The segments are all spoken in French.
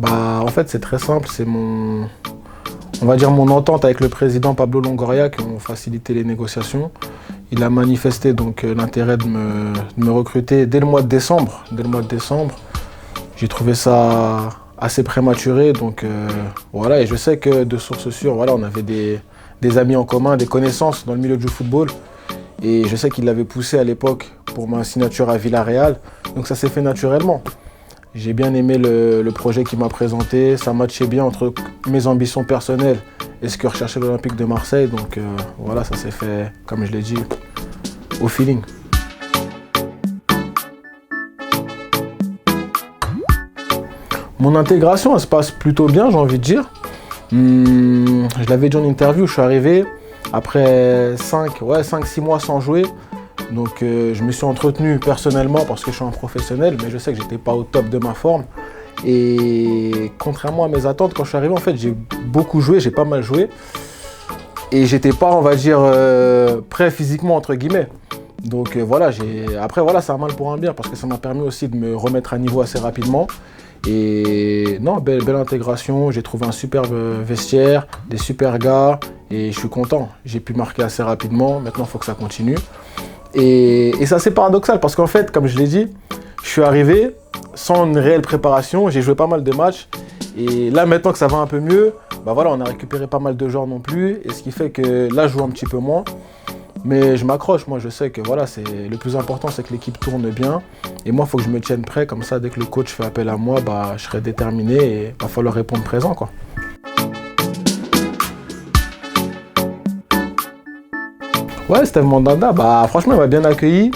En fait, c'est très simple. C'est on va dire mon entente avec le président Pablo Longoria qui ont facilité les négociations. Il a manifesté donc l'intérêt de me recruter dès le mois de décembre. J'ai trouvé ça assez prématuré, donc voilà. Et je sais que de sources sûres, voilà, on avait des amis en commun, des connaissances dans le milieu du football. Et je sais qu'il l'avait poussé à l'époque pour ma signature à Villarreal. Donc ça s'est fait naturellement. J'ai bien aimé le projet qu'il m'a présenté. Ça matchait bien entre mes ambitions personnelles et ce que recherchait l'Olympique de Marseille. Donc voilà, ça s'est fait, comme je l'ai dit, au feeling. Mon intégration, elle se passe plutôt bien, j'ai envie de dire. Je l'avais dit en interview, je suis arrivé après 5-6 mois sans jouer. Donc je me suis entretenu personnellement parce que je suis un professionnel, mais je sais que j'étais pas au top de ma forme. Et contrairement à mes attentes, quand je suis arrivé, en fait, j'ai beaucoup joué, j'ai pas mal joué. Et j'étais pas, on va dire, prêt physiquement, entre guillemets. Donc voilà, après voilà, c'est un mal pour un bien parce que ça m'a permis aussi de me remettre à niveau assez rapidement. Et non, belle intégration, j'ai trouvé un superbe vestiaire, des super gars et je suis content. J'ai pu marquer assez rapidement, maintenant il faut que ça continue. Et ça c'est paradoxal parce qu'en fait, comme je l'ai dit, je suis arrivé sans une réelle préparation, j'ai joué pas mal de matchs et là maintenant que ça va un peu mieux, voilà, on a récupéré pas mal de joueurs non plus et ce qui fait que là je joue un petit peu moins. Mais je m'accroche, moi je sais que voilà, le plus important c'est que l'équipe tourne bien. Et moi il faut que je me tienne prêt, comme ça dès que le coach fait appel à moi, je serai déterminé et il va falloir répondre présent, quoi. Ouais, Steve Mandanda, franchement il m'a bien accueilli.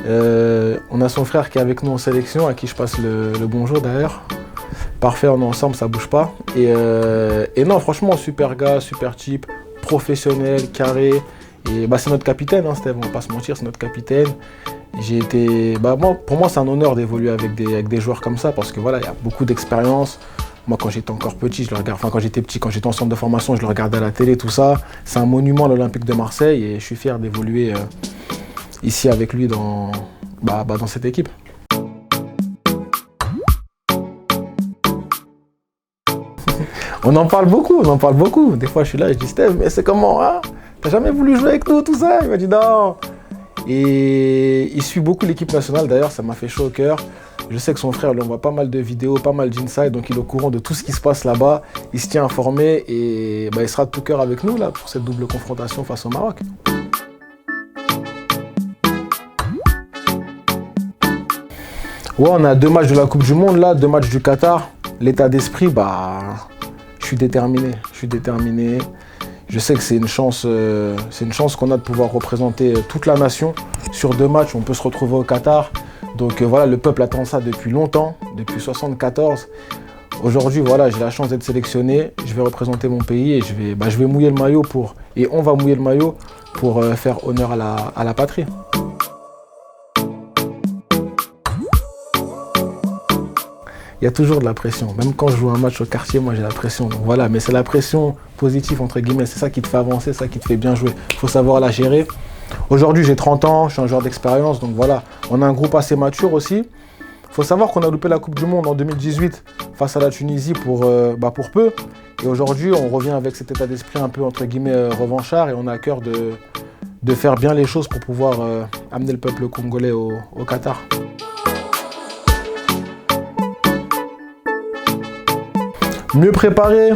On a son frère qui est avec nous en sélection, à qui je passe le bonjour d'ailleurs. Parfait, on est ensemble, ça bouge pas. Et non, franchement, super gars, super type, professionnel, carré. Et c'est notre capitaine, hein, Steve, on va pas se mentir, c'est notre capitaine. Pour moi, c'est un honneur d'évoluer avec des joueurs comme ça, parce que voilà, il y a beaucoup d'expérience. Moi, quand j'étais encore petit, quand j'étais en centre de formation, je le regardais à la télé, tout ça. C'est un monument, l'Olympique de Marseille, et je suis fier d'évoluer ici avec lui dans cette équipe. On en parle beaucoup. Des fois, je suis là et je dis, Steve, mais c'est comment, hein? T'as jamais voulu jouer avec nous, tout ça? Il m'a dit non. Et il suit beaucoup l'équipe nationale, d'ailleurs, ça m'a fait chaud au cœur. Je sais que son frère lui envoie pas mal de vidéos, pas mal d'insights, donc il est au courant de tout ce qui se passe là-bas. Il se tient informé et il sera de tout cœur avec nous là, pour cette double confrontation face au Maroc. Ouais, on a 2 matchs de la Coupe du Monde là, 2 matchs du Qatar. L'état d'esprit, je suis déterminé. Je sais que c'est une chance qu'on a de pouvoir représenter toute la nation. Sur 2 matchs, on peut se retrouver au Qatar. Donc voilà, le peuple attend ça depuis longtemps, depuis 1974. Aujourd'hui, voilà, j'ai la chance d'être sélectionné. Je vais représenter mon pays et je vais mouiller le maillot et on va mouiller le maillot pour faire honneur à la patrie. Il y a toujours de la pression. Même quand je joue un match au quartier, moi j'ai la pression. Donc voilà, mais c'est la pression positive, entre guillemets. C'est ça qui te fait avancer, ça qui te fait bien jouer. Il faut savoir la gérer. Aujourd'hui, j'ai 30 ans, je suis un joueur d'expérience. Donc voilà, on a un groupe assez mature aussi. Il faut savoir qu'on a loupé la Coupe du Monde en 2018 face à la Tunisie pour peu. Et aujourd'hui, on revient avec cet état d'esprit un peu, entre guillemets, revanchard. Et on a à cœur de faire bien les choses pour pouvoir amener le peuple congolais au Qatar. Mieux préparé,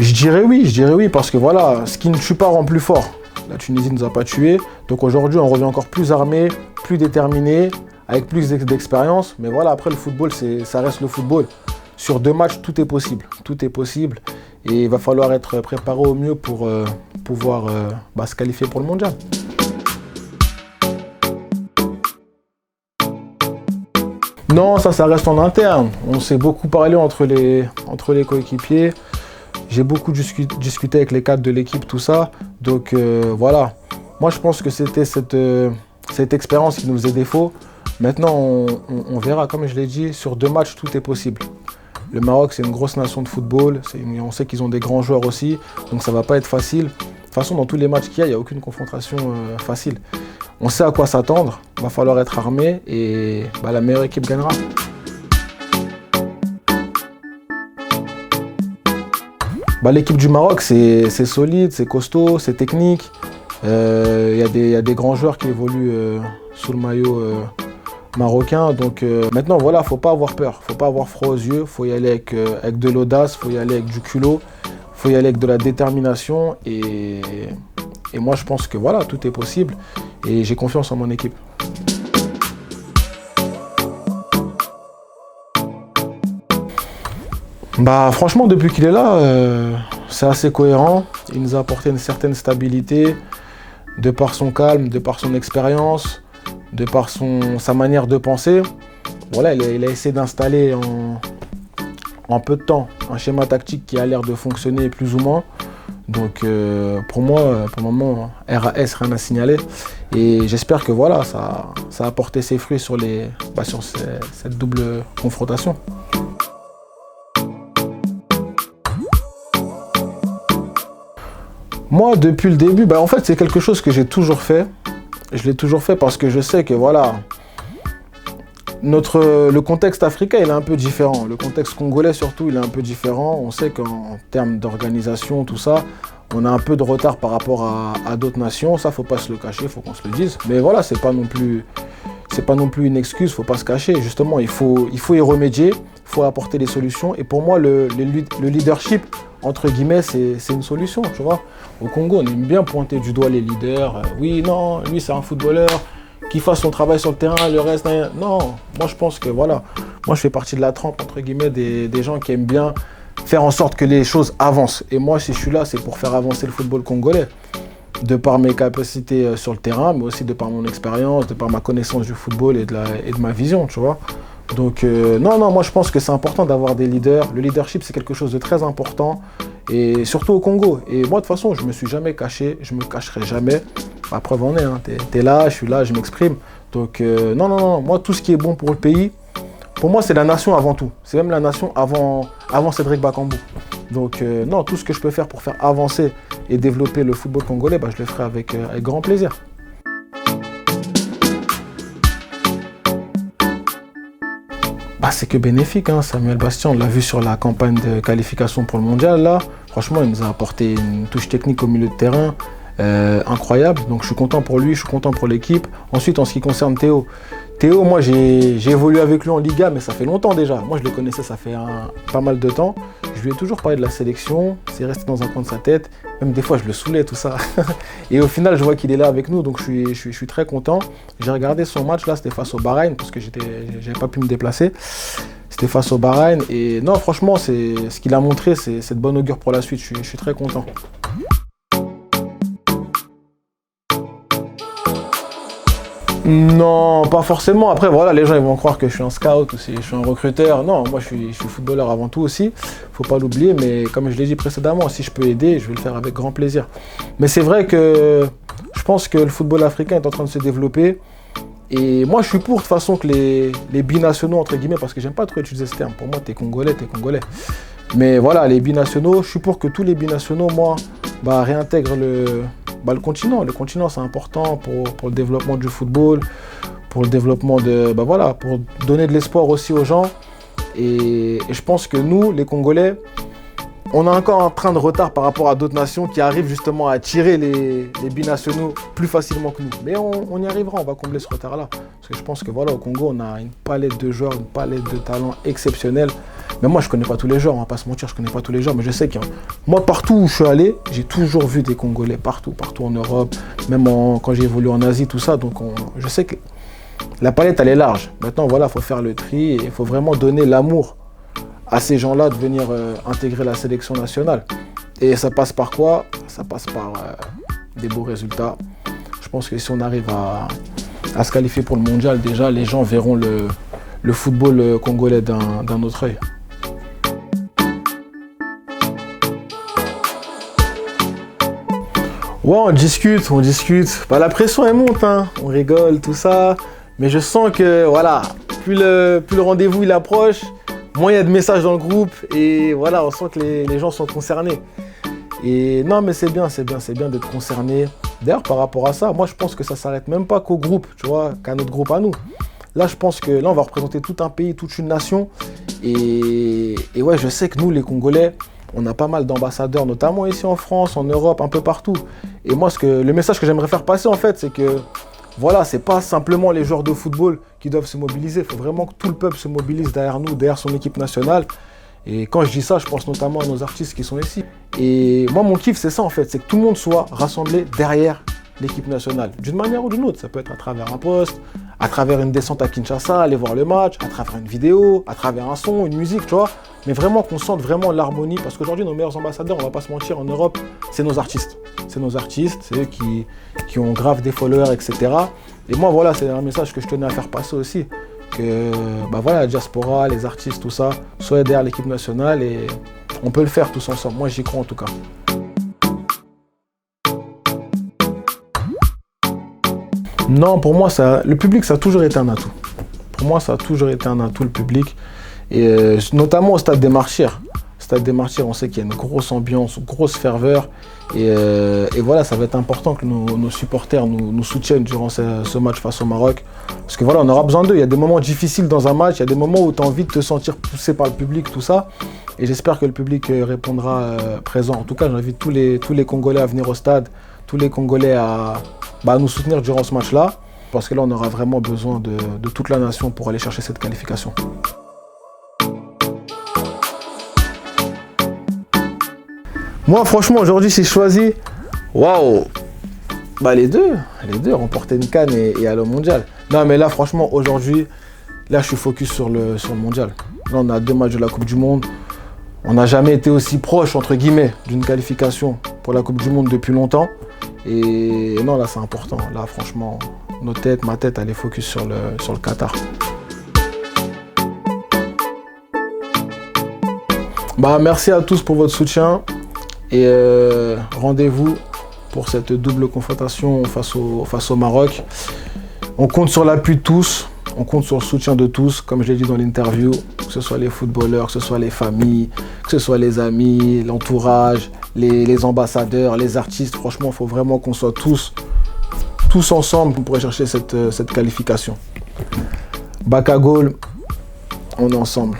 je dirais oui, parce que voilà, ce qui ne tue pas rend plus fort. La Tunisie ne nous a pas tués, donc aujourd'hui on revient encore plus armé, plus déterminé, avec plus d'expérience. Mais voilà, après le football, ça reste le football. Sur 2 matchs, tout est possible. Et il va falloir être préparé au mieux pour pouvoir se qualifier pour le mondial. Non, ça reste en interne. On s'est beaucoup parlé entre les coéquipiers. J'ai beaucoup discuté avec les cadres de l'équipe, tout ça. Donc voilà. Moi, je pense que c'était cette expérience qui nous faisait défaut. Maintenant, on verra. Comme je l'ai dit, sur 2 matchs, tout est possible. Le Maroc, c'est une grosse nation de football. On sait qu'ils ont des grands joueurs aussi. Donc ça ne va pas être facile. De toute façon, dans tous les matchs qu'il y a, il n'y a aucune confrontation facile. On sait à quoi s'attendre, il va falloir être armé et la meilleure équipe gagnera. L'équipe du Maroc, c'est solide, c'est costaud, c'est technique. Y a des grands joueurs qui évoluent sous le maillot marocain. Donc maintenant, voilà, faut pas avoir peur, faut pas avoir froid aux yeux. Faut y aller avec de l'audace, faut y aller avec du culot, faut y aller avec de la détermination. Et moi, je pense que voilà, tout est possible. Et j'ai confiance en mon équipe. Franchement, depuis qu'il est là, c'est assez cohérent. Il nous a apporté une certaine stabilité, de par son calme, de par son expérience, de par sa manière de penser. Voilà, il a essayé d'installer en peu de temps un schéma tactique qui a l'air de fonctionner plus ou moins. Donc pour moi, pour le moment, RAS, rien à signaler. Et j'espère que voilà, ça a apporté ses fruits sur cette double confrontation. Moi, depuis le début, en fait, c'est quelque chose que j'ai toujours fait. Je l'ai toujours fait parce que je sais que voilà, le contexte africain, il est un peu différent. Le contexte congolais, surtout, il est un peu différent. On sait qu'en termes d'organisation, tout ça, on a un peu de retard par rapport à d'autres nations. Ça, faut pas se le cacher, faut qu'on se le dise. Mais voilà, c'est pas non plus une excuse, faut pas se cacher. Justement, il faut y remédier, il faut apporter des solutions. Et pour moi, le leadership, entre guillemets, c'est une solution, tu vois. Au Congo, on aime bien pointer du doigt les leaders. Oui, non, lui, c'est un footballeur. Qu'il fasse son travail sur le terrain, le reste, non. Moi, je pense que voilà, moi, je fais partie de la trempe, entre guillemets, des gens qui aiment bien faire en sorte que les choses avancent. Et moi, si je suis là, c'est pour faire avancer le football congolais. De par mes capacités sur le terrain, mais aussi de par mon expérience, de par ma connaissance du football et de ma vision, tu vois. Donc, non, moi, je pense que c'est important d'avoir des leaders. Le leadership, c'est quelque chose de très important, et surtout au Congo. Et moi, de toute façon, je me suis jamais caché, je me cacherai jamais. La preuve en est, hein. T'es là, je suis là, je m'exprime. Donc, non, moi, tout ce qui est bon pour le pays, pour moi, c'est la nation avant tout. C'est même la nation avant Cédric Bakambu. Donc, non, tout ce que je peux faire pour faire avancer et développer le football congolais, je le ferai avec grand plaisir. C'est que bénéfique, hein. Samuel Bastien, on l'a vu sur la campagne de qualification pour le mondial, là. Franchement, il nous a apporté une touche technique au milieu de terrain incroyable. Donc je suis content pour lui, je suis content pour l'équipe. Ensuite, en ce qui concerne Théo, moi j'ai évolué avec lui en Liga, mais ça fait longtemps déjà. Moi je le connaissais, ça fait pas mal de temps. Je lui ai toujours parlé de la sélection, c'est resté dans un coin de sa tête. Même des fois je le saoulais, tout ça. Et au final, je vois qu'il est là avec nous, donc je suis très content. J'ai regardé son match, là, c'était face au Bahreïn, parce que j'avais pas pu me déplacer. C'était face au Bahreïn. Et non, franchement, ce qu'il a montré, c'est de bonne augure pour la suite. Je suis très content. Non, pas forcément. Après, voilà, les gens ils vont croire que je suis un scout ou si je suis un recruteur. Non, moi je suis footballeur avant tout aussi. Faut pas l'oublier, mais comme je l'ai dit précédemment, si je peux aider, je vais le faire avec grand plaisir. Mais c'est vrai que je pense que le football africain est en train de se développer. Et moi, je suis pour de toute façon que les binationaux, entre guillemets, parce que j'aime pas trop utiliser ce terme. Pour moi, t'es Congolais. Mais voilà, les binationaux, je suis pour que tous les binationaux, moi, réintègrent le continent. Le continent, c'est important pour le développement du football, pour le développement pour donner de l'espoir aussi aux gens. Et je pense que nous, les Congolais, on a encore un train de retard par rapport à d'autres nations qui arrivent justement à attirer les binationaux plus facilement que nous. Mais on y arrivera, on va combler ce retard-là. Parce que je pense que voilà, au Congo, on a une palette de joueurs, une palette de talents exceptionnels. Mais moi, je connais pas tous les joueurs, on va pas se mentir, je connais pas tous les joueurs, mais je sais que moi, partout où je suis allé, j'ai toujours vu des Congolais, partout en Europe, même quand j'ai évolué en Asie, tout ça. Donc je sais que la palette, elle est large. Maintenant, voilà, il faut faire le tri et il faut vraiment donner l'amour à ces gens-là de venir intégrer la sélection nationale. Et ça passe par quoi? Ça passe par des beaux résultats. Je pense que si on arrive à se qualifier pour le mondial, déjà, les gens verront le football congolais d'un autre œil. Ouais, on discute. La pression, elle monte, hein. On rigole, tout ça. Mais je sens que, voilà, plus le rendez-vous il approche, moins il y a de messages dans le groupe. Et voilà, on sent que les gens sont concernés. Et non, mais c'est bien d'être concerné. D'ailleurs, par rapport à ça, moi, je pense que ça s'arrête même pas qu'au groupe, tu vois, qu'à notre groupe à nous. Là, je pense que là, on va représenter tout un pays, toute une nation. Et ouais, je sais que nous, les Congolais, on a pas mal d'ambassadeurs, notamment ici en France, en Europe, un peu partout. Et moi, le message que j'aimerais faire passer, en fait, c'est que voilà, c'est pas simplement les joueurs de football qui doivent se mobiliser. Il faut vraiment que tout le peuple se mobilise derrière nous, derrière son équipe nationale. Et quand je dis ça, je pense notamment à nos artistes qui sont ici. Et moi, mon kiff, c'est ça, en fait. C'est que tout le monde soit rassemblé derrière l'équipe nationale, d'une manière ou d'une autre. Ça peut être à travers un post, à travers une descente à Kinshasa, aller voir le match, à travers une vidéo, à travers un son, une musique, tu vois. Mais vraiment qu'on sente vraiment l'harmonie, parce qu'aujourd'hui, nos meilleurs ambassadeurs, on va pas se mentir, en Europe, c'est nos artistes. C'est nos artistes, c'est eux qui ont grave des followers, etc. Et moi, voilà, c'est un message que je tenais à faire passer aussi. Que, bah voilà, la diaspora, les artistes, tout ça, soient derrière l'équipe nationale et on peut le faire tous ensemble. Moi, j'y crois en tout cas. Non, pour moi, le public, ça a toujours été un atout. Pour moi, ça a toujours été un atout, le public. Et notamment au Stade des Martyrs. Stade des Martyrs, on sait qu'il y a une grosse ambiance, une grosse ferveur. Et voilà, ça va être important que nos supporters nous soutiennent durant ce match face au Maroc. Parce que voilà, on aura besoin d'eux. Il y a des moments difficiles dans un match, il y a des moments où tu as envie de te sentir poussé par le public, tout ça. Et j'espère que le public répondra présent. En tout cas, j'invite tous les Congolais à venir au stade, tous les Congolais à nous soutenir durant ce match-là. Parce que là, on aura vraiment besoin de toute la nation pour aller chercher cette qualification. Moi, franchement, aujourd'hui, si je choisis, waouh, les deux, remporter une CAN et aller au mondial. Non, mais là, franchement, aujourd'hui, là, je suis focus sur le mondial. Là, on a 2 matchs de la Coupe du Monde. On n'a jamais été aussi proche, entre guillemets, d'une qualification pour la Coupe du Monde depuis longtemps. Et non, là, c'est important. Là, franchement, ma tête, elle est focus sur le Qatar. Merci à tous pour votre soutien. Et rendez-vous pour cette double confrontation face au Maroc. On compte sur l'appui de tous, on compte sur le soutien de tous, comme je l'ai dit dans l'interview, que ce soit les footballeurs, que ce soit les familles, que ce soit les amis, l'entourage, les ambassadeurs, les artistes. Franchement, il faut vraiment qu'on soit tous ensemble pour aller chercher cette qualification. Bakagol, on est ensemble.